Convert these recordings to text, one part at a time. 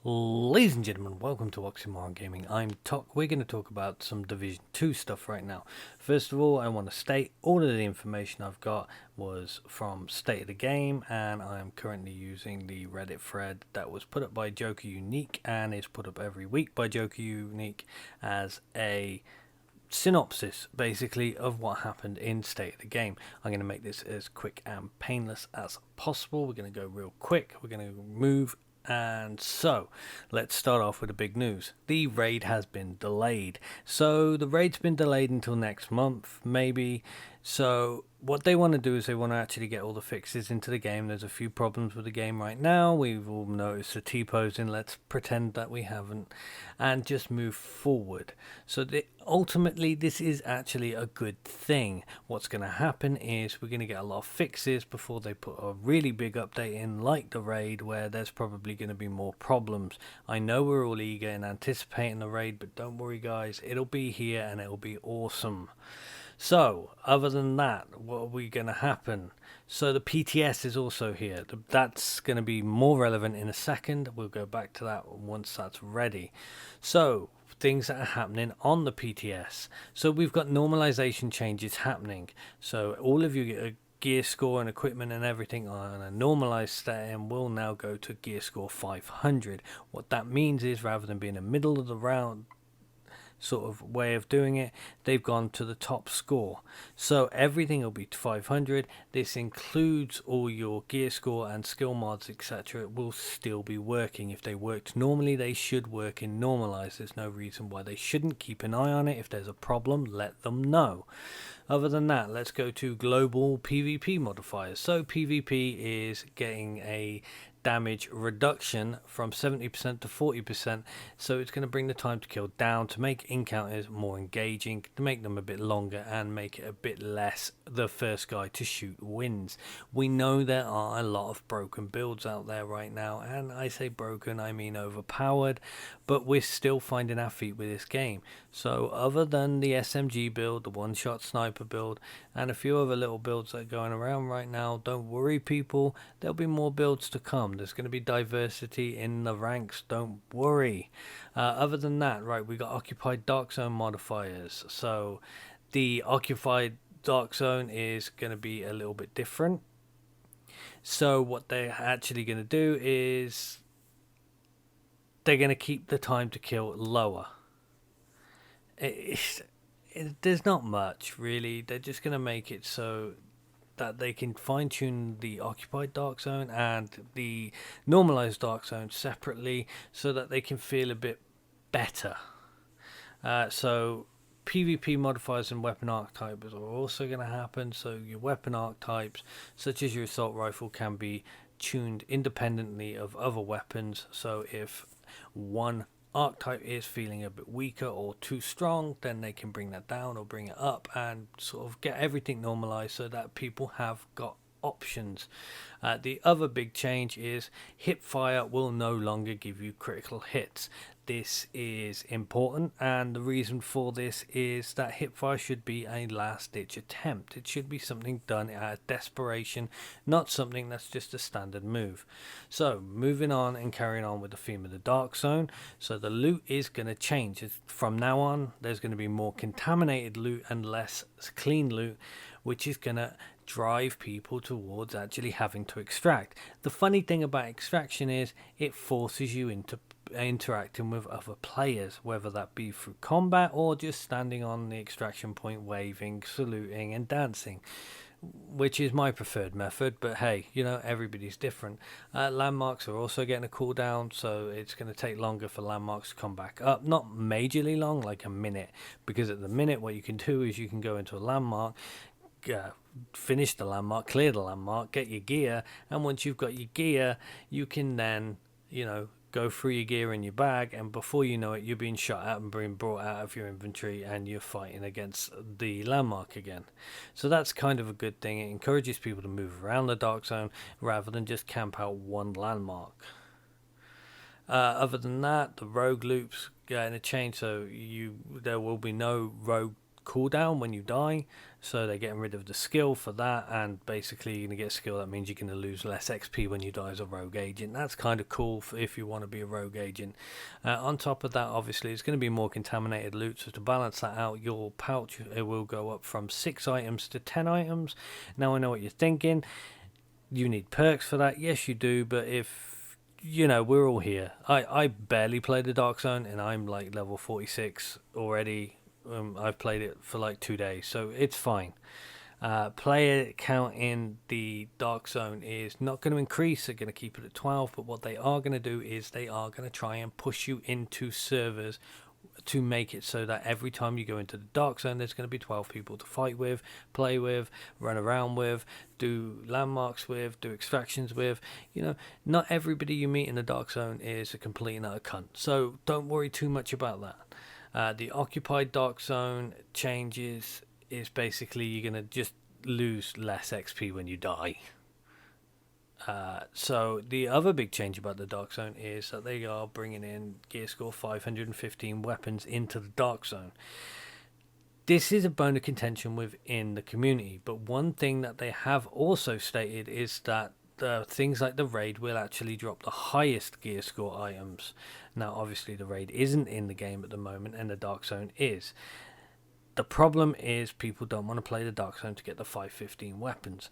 Ladies and gentlemen, welcome to Oxymoron Gaming. We're going to talk about some Division 2 stuff right now. First of all, I want to state all of the information I've got was from State of the Game, and I'm currently using the Reddit thread that was put up by JokerUnique and is put up every week by JokerUnique as a synopsis basically of what happened in State of the Game. I'm going to make this as quick and painless as possible. We're going to go real quick. We're going to move. And so, let's start off with the big news. The raid has been delayed. So, the raid's been delayed until next month, maybe. So, what they want to do is they want to actually get all the fixes into the game. There's a few problems with the game right now. We've all noticed the T-posing. Let's pretend that we haven't. And just move forward. So, ultimately, this is actually a good thing. What's going to happen is we're going to get a lot of fixes before they put a really big update in, like the raid, where there's probably going to be more problems. I know we're all eager and anticipating the raid, but don't worry, guys. It'll be here and it'll be awesome. So, other than that, what are we going to happen? So the PTS is also here. That's going to be more relevant in a second. We'll go back to that once that's ready. So, things that are happening on the PTS. So we've got normalization changes happening. So all of you gear score and equipment and everything on a normalized setting will now go to gear score 500. What that means is rather than being a middle of the round sort of way of doing it, they've gone to the top score, so everything will be 500. This includes all your gear score and skill mods, etc. It will still be working. If they worked normally, they should work in normalized. There's no reason why they shouldn't. Keep an eye on it. If there's a problem, let them know. Other than that, let's go to global PvP modifiers. So PvP is getting a damage reduction from 70% to 40%, so it's going to bring the time to kill down to make encounters more engaging, to make them a bit longer and make it a bit less the first guy to shoot wins. We know there are a lot of broken builds out there right now, and I say broken, I mean overpowered, but we're still finding our feet with this game. So other than the SMG build, the one-shot sniper build, and a few other little builds that are going around right now, don't worry people, there'll be more builds to come. There's going to be diversity in the ranks, don't worry. Other than that, right, we got occupied dark zone modifiers. So the occupied dark zone is going to be a little bit different. So what they're actually going to do is they're going to keep the time to kill lower. There's not much really. They're just going to make it so that they can fine-tune the occupied dark zone and the normalized dark zone separately so that they can feel a bit better. So PvP modifiers and weapon archetypes are also going to happen. So your weapon archetypes, such as your assault rifle, can be tuned independently of other weapons. So if one archetype is feeling a bit weaker or too strong, then they can bring that down or bring it up and sort of get everything normalized so that people have got options. The other big change is hip fire will no longer give you critical hits. This is important, and the reason for this is that hipfire should be a last-ditch attempt. It should be something done out of desperation, not something that's just a standard move. So, moving on and carrying on with the theme of the Dark Zone. So the loot is going to change. From now on, there's going to be more contaminated loot and less clean loot, which is going to drive people towards actually having to extract. The funny thing about extraction is it forces you into interacting with other players, whether that be through combat or just standing on the extraction point waving, saluting and dancing, which is my preferred method, but hey, you know, everybody's different. Landmarks are also getting a cooldown, so it's going to take longer for landmarks to come back up. Not majorly long, like a minute, because at the minute what you can do is you can go into a landmark, finish the landmark, clear the landmark, get your gear, and once you've got your gear, you can then, you know, go through your gear in your bag, and before you know it, you're being shot at and being brought out of your inventory and you're fighting against the landmark again. So that's kind of a good thing. It encourages people to move around the dark zone rather than just camp out one landmark. Other than that, the rogue loops getting a change, so there will be no rogue cooldown when you die, so they're getting rid of the skill for that, and basically you're going to get a skill that means you're going to lose less XP when you die as a rogue agent. That's kind of cool if you want to be a rogue agent. On top of that, obviously it's going to be more contaminated loot, so to balance that out, your pouch, it will go up from 6 items to 10 items. Now I know what you're thinking, you need perks for that. Yes you do, but if you know, we're all here. I barely played the Dark Zone and I'm like level 46 already. I've played it for like 2 days, so it's fine. Player count in the Dark Zone is not going to increase. They're going to keep it at 12, but what they are going to do is they are going to try and push you into servers to make it so that every time you go into the Dark Zone, there's going to be 12 people to fight with, play with, run around with, do landmarks with, do extractions with. You know, not everybody you meet in the Dark Zone is a complete and utter cunt, so don't worry too much about that. The occupied Dark Zone changes is basically you're going to just lose less XP when you die. So the other big change about the Dark Zone is that they are bringing in gear score 515 weapons into the Dark Zone. This is a bone of contention within the community, but one thing that they have also stated is that things like the raid will actually drop the highest gear score items. Now obviously the raid isn't in the game at the moment and the Dark Zone is. The problem is people don't want to play the Dark Zone to get the 515 weapons.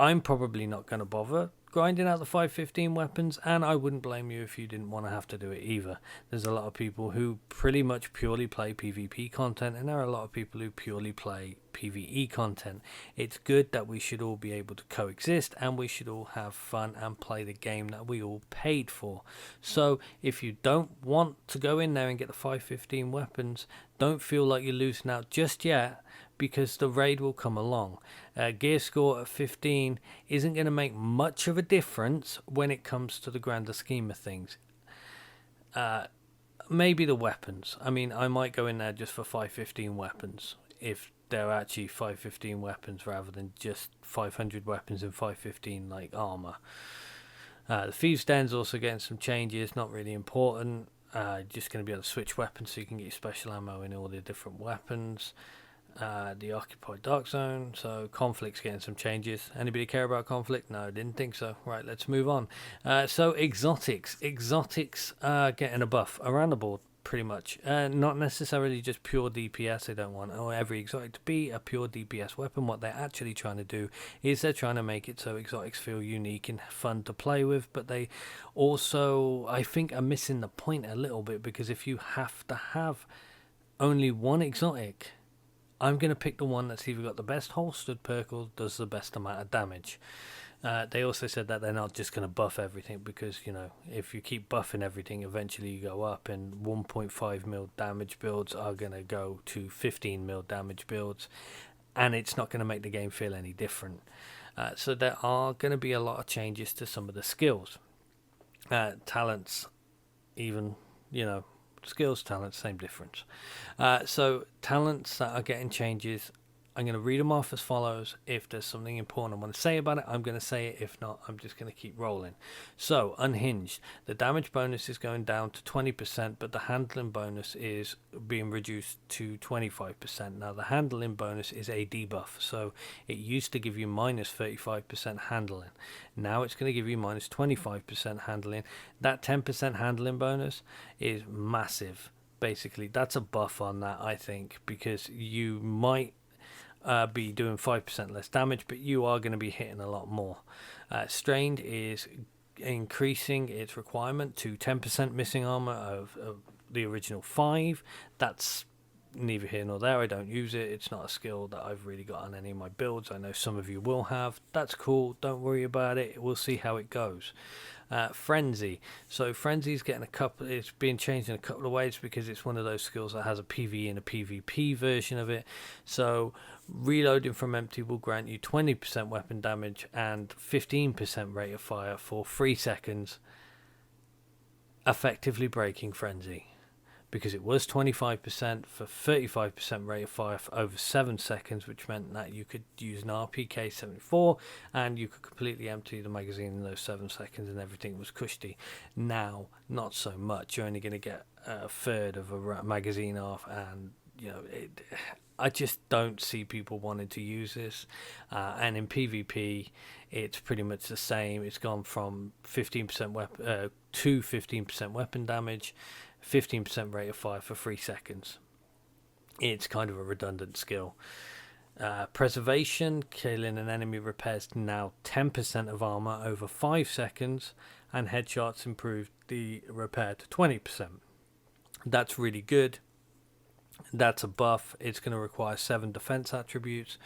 I'm probably not going to bother grinding out the 515 weapons, and I wouldn't blame you if you didn't want to have to do it either. There's a lot of people who pretty much purely play PvP content, and there are a lot of people who purely play PvE content. It's good that we should all be able to coexist, and we should all have fun and play the game that we all paid for. So if you don't want to go in there and get the 515 weapons, don't feel like you're losing out just yet, because the raid will come along. Gear score at 15 isn't going to make much of a difference when it comes to the grander scheme of things. Maybe the weapons. I mean, I might go in there just for 515 weapons, if they're actually 515 weapons rather than just 500 weapons and 515 like armor. The Thieves' Den's also getting some changes, not really important. Just going to be able to switch weapons so you can get your special ammo in all the different weapons. The occupied Dark Zone, so Conflict's getting some changes. Anybody care about Conflict? No, didn't think so. Right, let's move on. So exotics getting a buff around the board, pretty much. Not necessarily just pure DPS. They don't want every exotic to be a pure DPS weapon. What they're actually trying to do is they're trying to make it so exotics feel unique and fun to play with, but they also, I think, are missing the point a little bit, because if you have to have only one exotic, I'm going to pick the one that's either got the best holstered perk or does the best amount of damage. They also said that they're not just going to buff everything, because, you know, if you keep buffing everything, eventually you go up, and 1.5 mil damage builds are going to go to 15 mil damage builds, and it's not going to make the game feel any different. So there are going to be a lot of changes to some of the skills. Talents, even, you know, skills, talents, same difference. So talents that are getting changes, I'm going to read them off as follows. If there's something important I want to say about it, I'm going to say it. If not, I'm just going to keep rolling. So Unhinged, the damage bonus is going down to 20%, but the handling bonus is being reduced to 25%. Now the handling bonus is a debuff, so it used to give you minus 35% handling. Now it's going to give you minus 25% handling. That 10% handling bonus is massive. Basically, that's a buff on that, I think, because you might be doing 5% less damage, but you are going to be hitting a lot more. Strained is increasing its requirement to 10% missing armor of the original 5. That's neither here nor there. I don't use it. It's not a skill that I've really got on any of my builds. I know some of you will have. That's cool. Don't worry about it. We'll see how it goes. Frenzy. So Frenzy's getting it's being changed in a couple of ways, because it's one of those skills that has a PvE and a PvP version of it. So reloading from empty will grant you 20% weapon damage and 15% rate of fire for 3 seconds, effectively breaking Frenzy, because it was 25% for 35% rate of fire for over 7 seconds, which meant that you could use an RPK 74 and you could completely empty the magazine in those 7 seconds and everything was cushy. Now, not so much. You're only going to get a third of a magazine off, and I just don't see people wanting to use this. And in PvP, it's pretty much the same. It's gone from 15% to 15% weapon damage, 15% rate of fire for 3 seconds. It's kind of a redundant skill. Preservation, killing an enemy repairs now 10% of armor over 5 seconds, and headshots improved the repair to 20%. That's really good. That's a buff. It's going to require 7 defense attributes,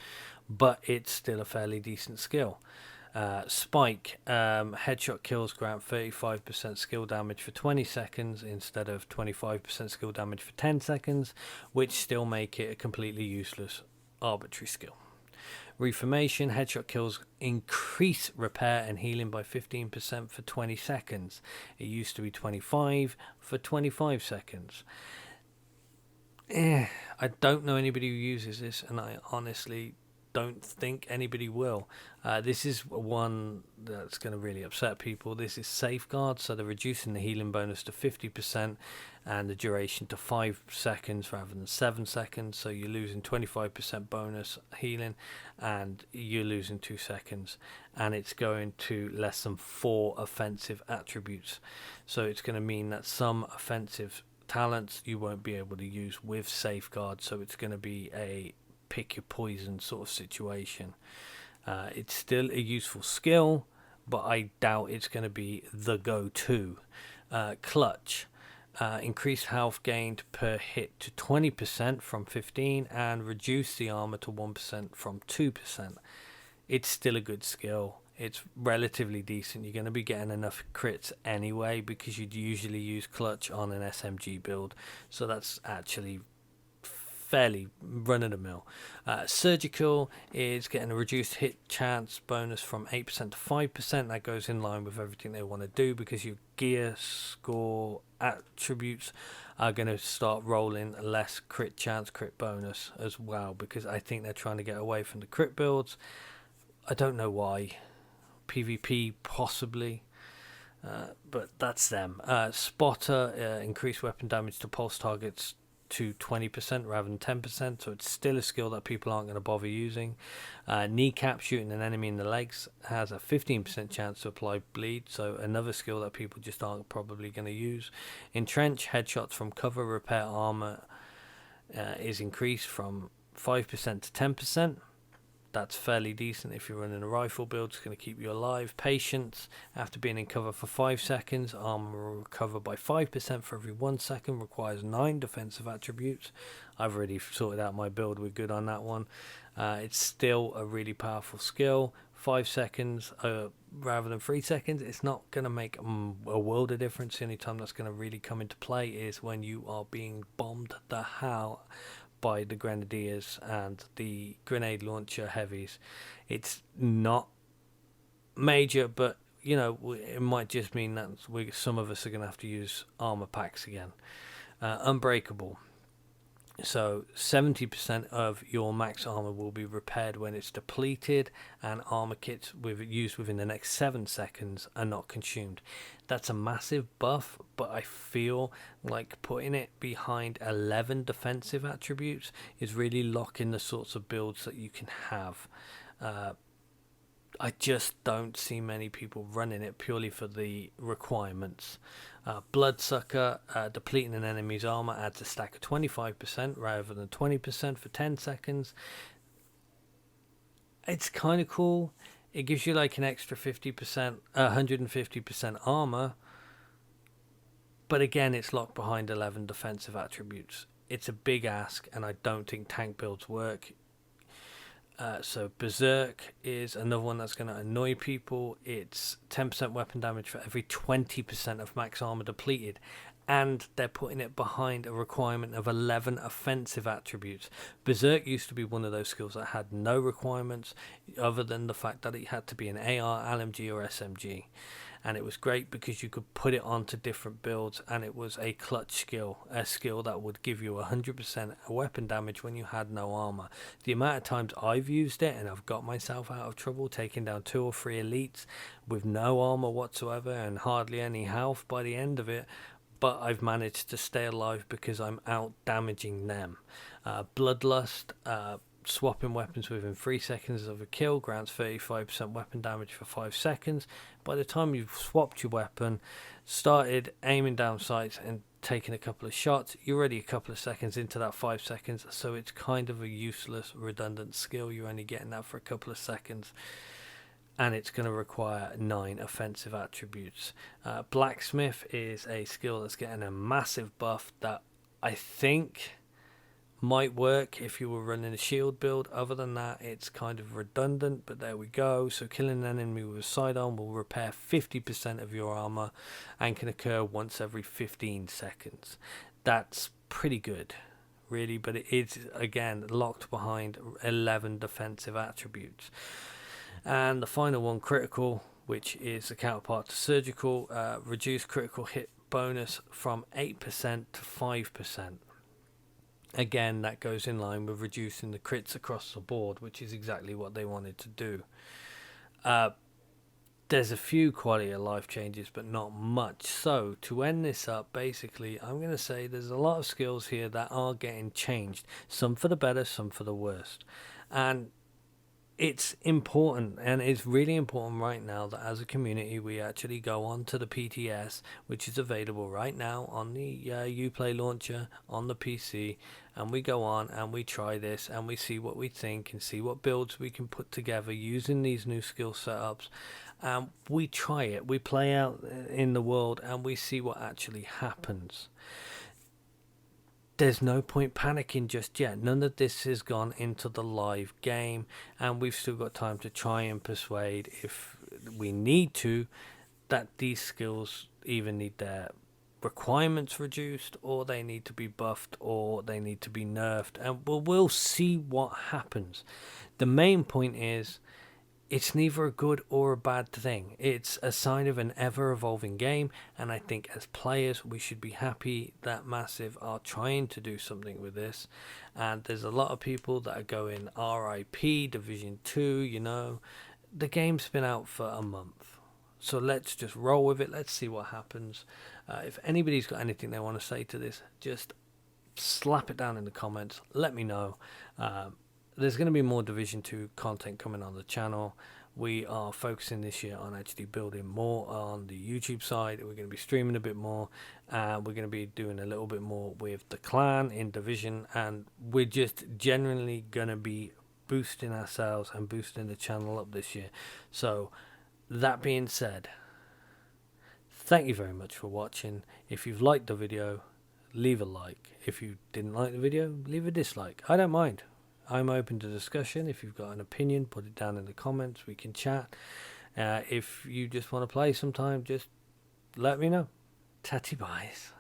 but it's still a fairly decent skill. Spike, headshot kills grant 35% skill damage for 20 seconds instead of 25% skill damage for 10 seconds, which still make it a completely useless arbitrary skill. Reformation, headshot kills increase repair and healing by 15% for 20 seconds. It used to be 25 for 25 seconds. I don't know anybody who uses this, and I honestly don't think anybody will. This is one that's going to really upset people. This is Safeguard, so they're reducing the healing bonus to 50% and the duration to 5 seconds rather than 7 seconds, so you're losing 25% bonus healing and you're losing 2 seconds, and it's going to less than 4 offensive attributes. So it's going to mean that some offensive talents you won't be able to use with Safeguard, so it's going to be a pick your poison sort of situation. It's still a useful skill, but I doubt it's going to be the go-to. Clutch, increase health gained per hit to 20% from 15% and reduce the armor to 1% from 2%. It's still a good skill. It's relatively decent. You're going to be getting enough crits anyway because you'd usually use clutch on an SMG build, so that's actually fairly run-of-the-mill. Surgical is getting a reduced hit chance bonus from 8% to 5%. That goes in line with everything they want to do because your gear score attributes are going to start rolling less crit chance, crit bonus as well, because I think they're trying to get away from the crit builds. I don't know why. PvP possibly. But that's them. Spotter, increased weapon damage to pulse targets to 20% rather than 10%, so it's still a skill that people aren't going to bother using. Kneecap, shooting an enemy in the legs, has a 15% chance to apply bleed, so another skill that people just aren't probably going to use. Entrench, headshots from cover repair armor is increased from 5% to 10%. That's fairly decent if you're running a rifle build. It's going to keep you alive. Patience, after being in cover for 5 seconds, armor will recover by 5% for every 1 second, requires 9 defensive attributes. I've already sorted out my build, we're good on that one. It's still a really powerful skill. 5 seconds rather than 3 seconds, it's not going to make a world of difference. The only time that's going to really come into play is when you are being bombed the hell by the grenadiers and the grenade launcher heavies. It's not major, but you know, it might just mean that some of us are going to have to use armor packs again. Unbreakable, so 70% of your max armor will be repaired when it's depleted, and armor kits used within the next 7 seconds are not consumed. That's a massive buff, but I feel like putting it behind 11 defensive attributes is really locking the sorts of builds that you can have. I just don't see many people running it purely for the requirements. Bloodsucker, depleting an enemy's armor adds a stack of 25% rather than 20% for 10 seconds. It's kind of cool. It gives you like an extra 50%, 150% armor. But again, it's locked behind 11 defensive attributes. It's a big ask, and I don't think tank builds work. So Berserk is another one that's going to annoy people. It's 10% weapon damage for every 20% of max armor depleted, and they're putting it behind a requirement of 11 offensive attributes. Berserk used to be one of those skills that had no requirements other than the fact that it had to be an AR, LMG or SMG. And it was great because you could put it onto different builds, and it was a clutch skill, a skill that would give you 100% weapon damage when you had no armor. The amount of times I've used it and I've got myself out of trouble taking down 2 or 3 elites with no armor whatsoever and hardly any health by the end of it, but I've managed to stay alive because I'm out damaging them. Bloodlust, swapping weapons within 3 seconds of a kill grants 35% weapon damage for 5 seconds. By the time you've swapped your weapon, started aiming down sights and taking a couple of shots, you're already a couple of seconds into that 5 seconds, so it's kind of a useless, redundant skill. You're only getting that for a couple of seconds, and it's going to require 9 offensive attributes. Blacksmith is a skill that's getting a massive buff that I think might work if you were running a shield build. Other than that, it's kind of redundant, but there we go. So killing an enemy with a sidearm will repair 50% of your armor and can occur once every 15 seconds. That's pretty good, really, but it is, again, locked behind 11 defensive attributes. And the final one, critical, which is the counterpart to surgical, reduce critical hit bonus from 8% to 5%. Again, that goes in line with reducing the crits across the board, which is exactly what they wanted to do. There's a few quality of life changes, but not much. So, to end this up, basically, I'm going to say there's a lot of skills here that are getting changed. Some for the better, some for the worst. And it's important, and it's really important right now that as a community we actually go on to the PTS, which is available right now on the Uplay launcher on the PC, and we go on and we try this and we see what we think and see what builds we can put together using these new skill setups. We try it, we play out in the world, and we see what actually happens. There's no point panicking just yet. None of this has gone into the live game, and we've still got time to try and persuade, if we need to, that these skills either need their requirements reduced, or they need to be buffed, or they need to be nerfed, and we'll see what happens. The main point is, it's neither a good or a bad thing. It's a sign of an ever-evolving game, and I think as players we should be happy that Massive are trying to do something with this. And there's a lot of people that are going RIP Division 2, you know. The game's been out for a month, so let's just roll with it. Let's see what happens. If anybody's got anything they want to say to this, just slap it down in the comments. Let me know. There's going to be more Division 2 content coming on the channel. We are focusing this year on actually building more on the YouTube side. We're going to be streaming a bit more. We're going to be doing a little bit more with the clan in Division. And we're just generally going to be boosting ourselves and boosting the channel up this year. So, that being said, thank you very much for watching. If you've liked the video, leave a like. If you didn't like the video, leave a dislike. I don't mind. I'm open to discussion. If you've got an opinion, put it down in the comments. We can chat. If you just want to play sometime, just let me know. Tatty byes.